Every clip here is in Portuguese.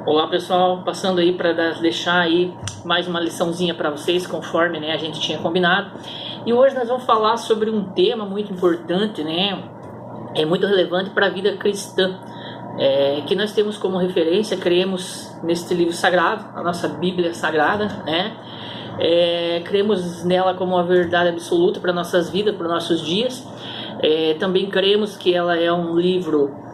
Olá pessoal, passando aí para deixar aí mais uma liçãozinha para vocês, conforme a gente tinha combinado. E hoje nós vamos falar sobre um tema muito importante, é muito relevante para a vida cristã, que nós temos como referência, cremos neste livro sagrado, a nossa Bíblia Sagrada, cremos nela como uma verdade absoluta para nossas vidas, para nossos dias. Também cremos que ela é um livro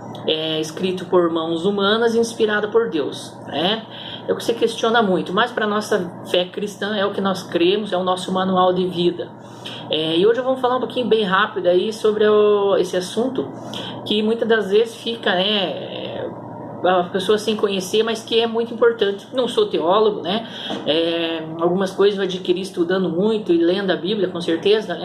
escrito por mãos humanas e inspirado por Deus. É o que se questiona muito, mas para a nossa fé cristã é o que nós cremos, é o nosso manual de vida. E hoje vamos falar um pouquinho bem rápido aí sobre esse assunto que muitas das vezes fica a pessoa sem conhecer, mas que é muito importante. Não sou teólogo, algumas coisas eu adquiri estudando muito e lendo a Bíblia, com certeza,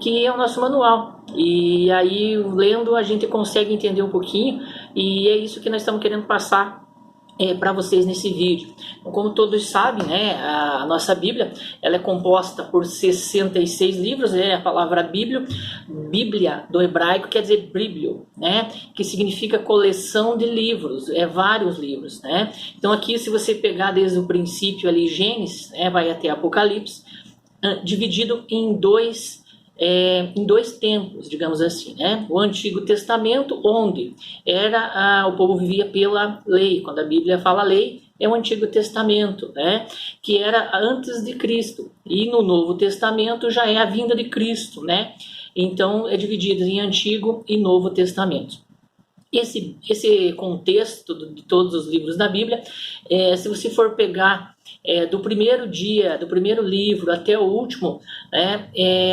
que é o nosso manual. E aí, lendo, a gente consegue entender um pouquinho, e é isso que nós estamos querendo passar para vocês nesse vídeo. Então, como todos sabem, a nossa Bíblia ela é composta por 66 livros. A palavra Bíblia do hebraico quer dizer bíblio, que significa coleção de livros, vários livros. Então aqui, se você pegar desde o princípio ali, Gênesis, vai até Apocalipse, dividido em dois tempos, digamos assim, o Antigo Testamento, onde o povo vivia pela lei. Quando a Bíblia fala lei, é o Antigo Testamento, que era antes de Cristo, e no Novo Testamento já é a vinda de Cristo, então é dividido em Antigo e Novo Testamento. Esse contexto de todos os livros da Bíblia, se você for pegar do primeiro livro até o último,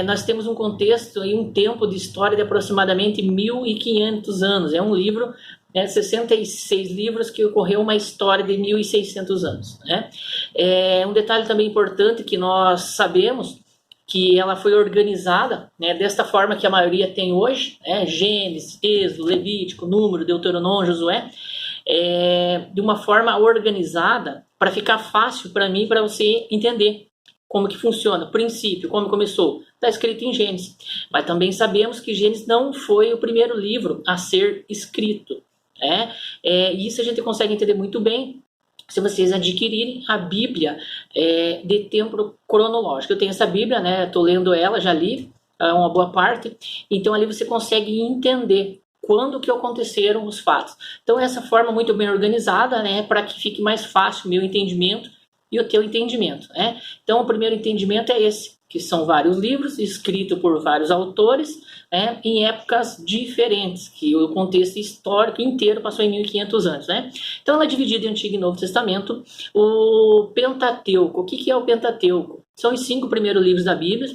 nós temos um contexto e um tempo de história de aproximadamente 1.500 anos. É um livro, 66 livros que ocorreu uma história de 1.600 anos. Um detalhe também importante que nós sabemos que ela foi organizada desta forma que a maioria tem hoje, Gênesis, Êxodo, Levítico, Número, Deuteronômio, Josué, de uma forma organizada para ficar fácil para mim, para você entender como que funciona, o princípio, como começou. Está escrito em Gênesis, mas também sabemos que Gênesis não foi o primeiro livro a ser escrito. Isso a gente consegue entender muito bem se vocês adquirirem a Bíblia de tempo cronológico. Eu tenho essa Bíblia, estou lendo ela, já li uma boa parte, então ali você consegue entender quando que aconteceram os fatos. Então essa forma muito bem organizada, para que fique mais fácil o meu entendimento e o teu entendimento. Então o primeiro entendimento é esse, que são vários livros escritos por vários autores, em épocas diferentes, que o contexto histórico inteiro passou em 1.500 anos. Então ela é dividida em Antigo e Novo Testamento. O Pentateuco, o que é o Pentateuco? São os 5 primeiros livros da Bíblia,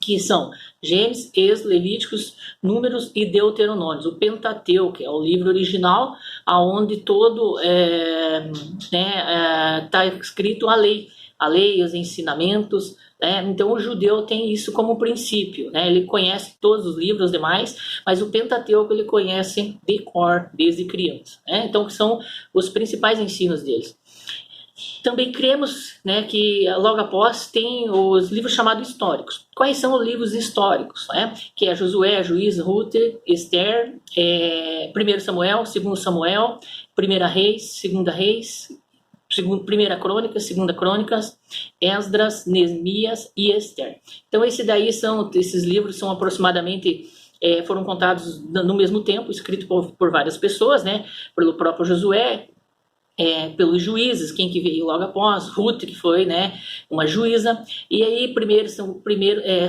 que são Gênesis, Êxodo, Levíticos, Números e Deuteronômio. O Pentateuco é o livro original, aonde todo está escrito a lei, os ensinamentos. Então o judeu tem isso como princípio, ele conhece todos os livros demais, mas o Pentateuco ele conhece de cor desde criança. Então são os principais ensinos deles. Também cremos que logo após tem os livros chamados históricos. Quais são os livros históricos? Que é Josué, Juízes, Ruth, Esther, 1 Samuel, 2 Samuel, 1 Reis, 2 Reis, 1 Crônicas, 2 Crônicas, Esdras, Neemias e Esther. Então esses livros são aproximadamente, foram contados no mesmo tempo, escritos por várias pessoas, pelo próprio Josué, pelos juízes, quem que veio logo após, Ruth, que foi uma juíza, e aí primeiro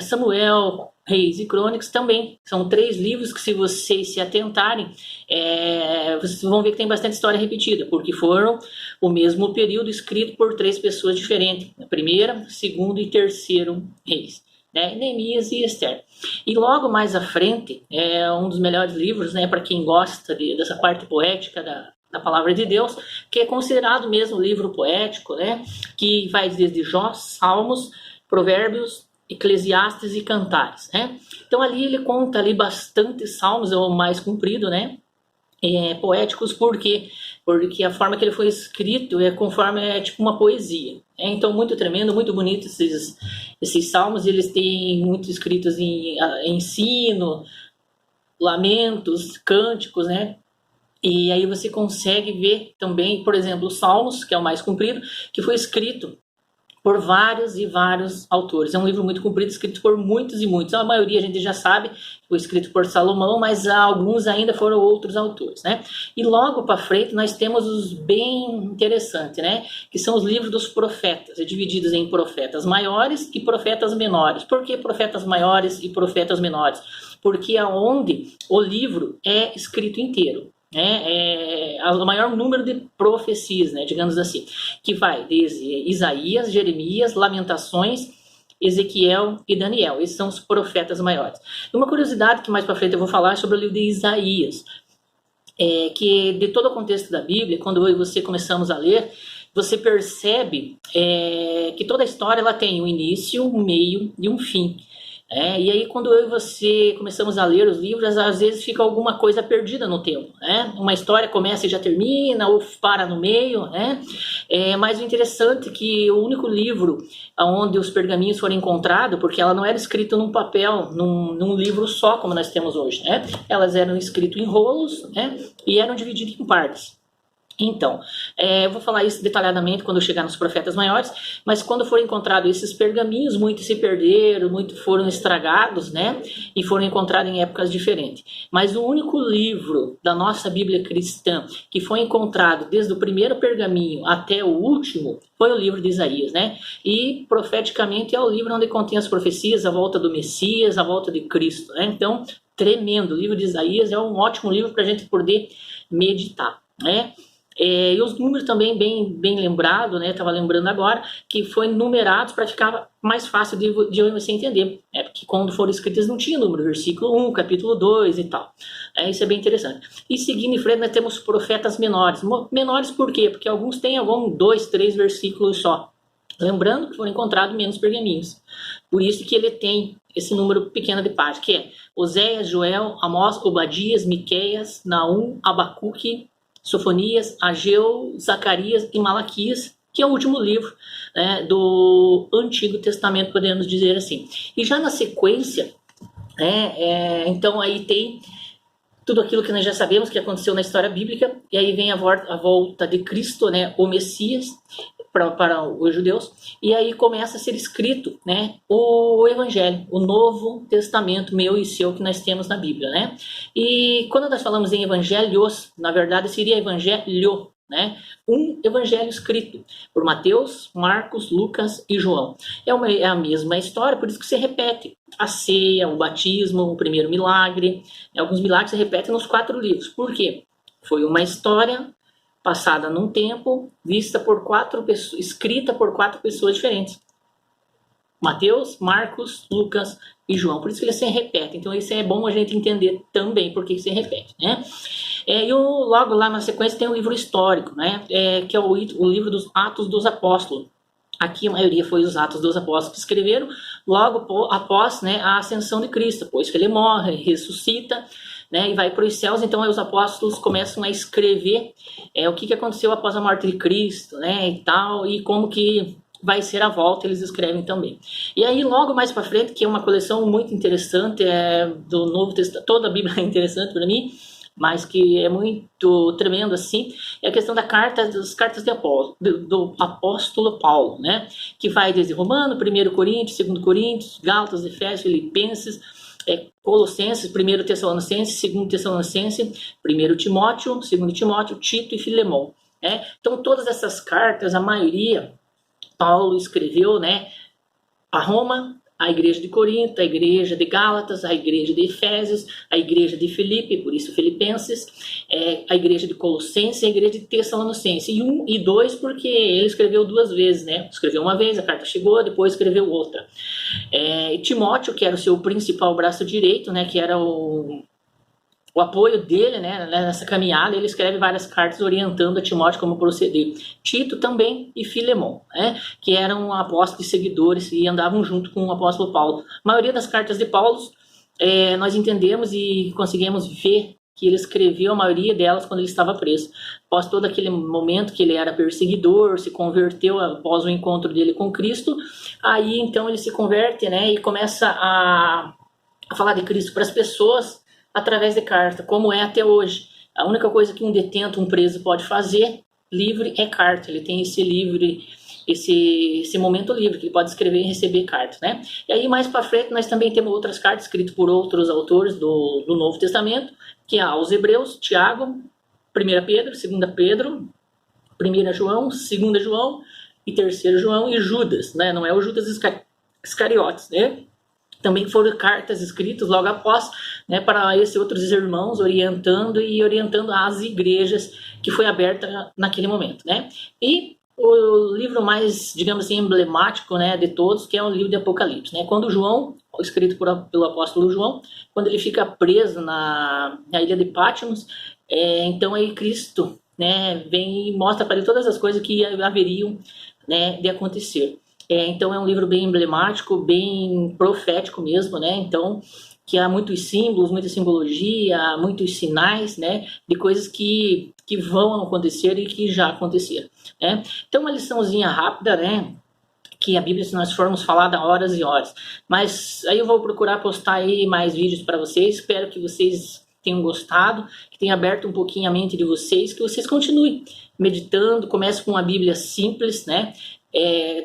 Samuel, Reis e Crônicas também. São 3 livros que, se vocês se atentarem, vocês vão ver que tem bastante história repetida, porque foram o mesmo período escrito por 3 pessoas diferentes, a primeira, segundo e terceiro reis. Neemias e Esther. E logo mais à frente, é um dos melhores livros, para quem gosta dessa parte poética da palavra de Deus, que é considerado mesmo livro poético, que vai desde Jó, Salmos, Provérbios, Eclesiastes e Cantares. Então ali ele conta ali bastante salmos, é o mais comprido, poéticos. Por quê? Porque a forma que ele foi escrito é tipo uma poesia. Então muito tremendo, muito bonito esses salmos. Eles têm muito escritos em ensino, lamentos, cânticos, E aí você consegue ver também, por exemplo, os Salmos, que é o mais comprido, que foi escrito por vários e vários autores. É um livro muito comprido, escrito por muitos e muitos. A maioria a gente já sabe, foi escrito por Salomão, mas alguns ainda foram outros autores, né? E logo para frente nós temos os bem interessantes, né? Que são os livros dos profetas, divididos em profetas maiores e profetas menores. Por que profetas maiores e profetas menores? Porque aonde o livro é escrito inteiro. O maior número de profecias, né, digamos assim, que vai desde Isaías, Jeremias, Lamentações, Ezequiel e Daniel. Esses são os profetas maiores. E uma curiosidade que mais para frente eu vou falar é sobre o livro de Isaías, que de todo o contexto da Bíblia, quando eu e você começamos a ler, você percebe que toda a história ela tem um início, um meio e um fim. E aí quando eu e você começamos a ler os livros, às vezes fica alguma coisa perdida no tempo, né? Uma história começa e já termina, ou para no meio, né? Mas o interessante é que o único livro onde os pergaminhos foram encontrados, porque ela não era escrita num papel, num livro só, como nós temos hoje, né? Elas eram escritas em rolos, né? E eram divididas em partes. Então, eu vou falar isso detalhadamente quando eu chegar nos profetas maiores, mas quando foram encontrados esses pergaminhos, muitos se perderam, muitos foram estragados, né? E foram encontrados em épocas diferentes. Mas o único livro da nossa Bíblia cristã que foi encontrado desde o primeiro pergaminho até o último foi o livro de Isaías, né? E profeticamente é o livro onde contém as profecias, a volta do Messias, a volta de Cristo, né? Então, tremendo. O livro de Isaías é um ótimo livro para a gente poder meditar, né? E os números também bem lembrado, né? Estava lembrando agora que foi numerados para ficar mais fácil de você entender. Porque quando foram escritos não tinha número, versículo 1, capítulo 2 e tal. Isso é bem interessante. E seguindo em frente nós temos profetas menores. Menores por quê? Porque alguns têm 2, 3 versículos só. Lembrando que foram encontrados menos pergaminhos. Por isso que ele tem esse número pequeno de páginas, que é Oséias, Joel, Amós, Obadias, Miqueias, Naum, Abacuque, Sofonias, Ageu, Zacarias e Malaquias, que é o último livro, né, do Antigo Testamento, podemos dizer assim. E já na sequência, então aí tem tudo aquilo que nós já sabemos que aconteceu na história bíblica, e aí vem a volta de Cristo, né, o Messias, para os judeus, e aí começa a ser escrito, né, o Evangelho, o Novo Testamento meu e seu que nós temos na Bíblia, né? E quando nós falamos em evangelhos, na verdade seria evangelho, né? Um evangelho escrito por Mateus, Marcos, Lucas e João. É a mesma história, por isso que se repete a ceia, o batismo, o primeiro milagre, alguns milagres se repetem nos 4 livros. Por quê? Foi uma história passada num tempo, vista por 4 pessoas, escrita por 4 pessoas diferentes. Mateus, Marcos, Lucas e João. Por isso que eles se repetem. Então isso é bom a gente entender também por que se repete, né? E logo lá na sequência tem um livro histórico, né? Que é o livro dos Atos dos Apóstolos. Aqui a maioria foi os Atos dos Apóstolos que escreveram logo após, né, a ascensão de Cristo, depois que ele morre, ressuscita, né, e vai para os céus. Então aí os apóstolos começam a escrever o que aconteceu após a morte de Cristo, né, e tal, e como que vai ser a volta, eles escrevem também. E aí logo mais para frente, que é uma coleção muito interessante do Novo Testamento, toda a Bíblia é interessante para mim, mas que é muito tremendo assim, é a questão das cartas do apóstolo Paulo, né? Que vai desde Romano, 1 Coríntios, 2 Coríntios, Gálatas, Efésios, Filipenses, Colossenses, 1 Tessalonicenses, 2 Tessalonicenses, 1 Timóteo, 2 Timóteo, Tito e Filemão. Né? Então todas essas cartas, a maioria, Paulo escreveu, né, a Roma, a igreja de Corinto, a igreja de Gálatas, a igreja de Efésios, a igreja de Filipe, por isso Filipenses, a igreja de Colossenses, a igreja de Tessalonicenses. E 1 e 2 porque ele escreveu 2 vezes, né? Escreveu uma vez, a carta chegou, depois escreveu outra. E Timóteo, que era o seu principal braço direito, né? Que era o apoio dele, né, nessa caminhada, ele escreve várias cartas orientando a Timóteo como proceder. Tito também e Filemão, né, que eram apóstolos e seguidores e andavam junto com o apóstolo Paulo. A maioria das cartas de Paulo nós entendemos e conseguimos ver que ele escreveu a maioria delas quando ele estava preso. Após todo aquele momento que ele era perseguidor, se converteu após o encontro dele com Cristo, aí então ele se converte, né, e começa a falar de Cristo para as pessoas através de carta, como é até hoje. A única coisa que um detento, um preso pode fazer livre é carta. Ele tem esse livre, esse momento livre, que ele pode escrever e receber cartas, né? E aí mais para frente nós também temos outras cartas escritas por outros autores do Novo Testamento, que é aos Hebreus, Tiago, 1 Pedro, 2 Pedro, 1 João, 2 João e 3 João e Judas, né? Não é o Judas Iscariotes, né? Também foram cartas escritas logo após, né, para esses outros irmãos, orientando as igrejas que foi aberta naquele momento, né? E o livro mais, digamos assim, emblemático, né, de todos, que é o livro de Apocalipse, né? Quando João, escrito pelo apóstolo João, quando ele fica preso na ilha de Patmos, então aí Cristo, né, vem e mostra para ele todas as coisas que haveriam, né, de acontecer. Então é um livro bem emblemático, bem profético mesmo, né? Então, que há muitos símbolos, muita simbologia, muitos sinais, né, de coisas que vão acontecer e que já aconteceram, né? Então, uma liçãozinha rápida, né, que a Bíblia, se nós formos falar, dá horas e horas. Mas aí eu vou procurar postar aí mais vídeos para vocês, espero que vocês tenham gostado, que tenha aberto um pouquinho a mente de vocês, que vocês continuem meditando, comece com uma Bíblia simples, né?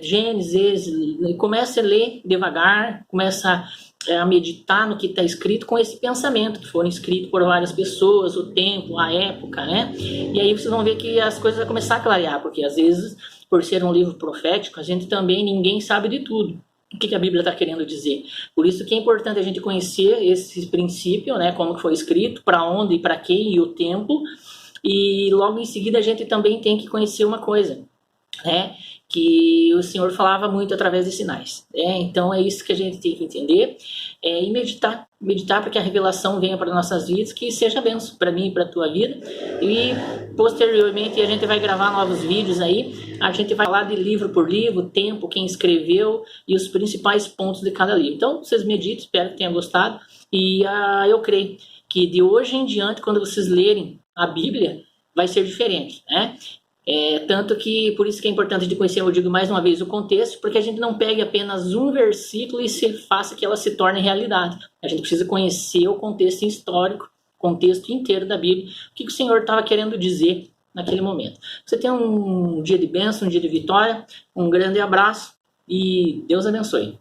Gênesis, comece a ler devagar, começa a meditar no que está escrito com esse pensamento que foram escritos por várias pessoas, o tempo, a época, né? E aí vocês vão ver que as coisas vão começar a clarear, porque às vezes, por ser um livro profético, a gente também, ninguém sabe de tudo. O que a Bíblia está querendo dizer? Por isso que é importante a gente conhecer esse princípio, né? Como foi escrito, para onde e para quem e o tempo. E logo em seguida a gente também tem que conhecer uma coisa, né, que o Senhor falava muito através de sinais. Então é isso que a gente tem que entender, e meditar para que a revelação venha para nossas vidas, que seja benção para mim e para a tua vida. E posteriormente a gente vai gravar novos vídeos aí, a gente vai falar de livro por livro, tempo, quem escreveu e os principais pontos de cada livro. Então vocês meditem, espero que tenham gostado, e eu creio que de hoje em diante, quando vocês lerem a Bíblia, vai ser diferente, né? Tanto que, por isso que é importante de conhecer, eu digo mais uma vez, o contexto, porque a gente não pegue apenas um versículo e faça que ela se torne realidade. A gente precisa conhecer o contexto histórico, contexto inteiro da Bíblia, o que o Senhor estava querendo dizer naquele momento. Você tenha um dia de bênção, um dia de vitória, um grande abraço e Deus abençoe.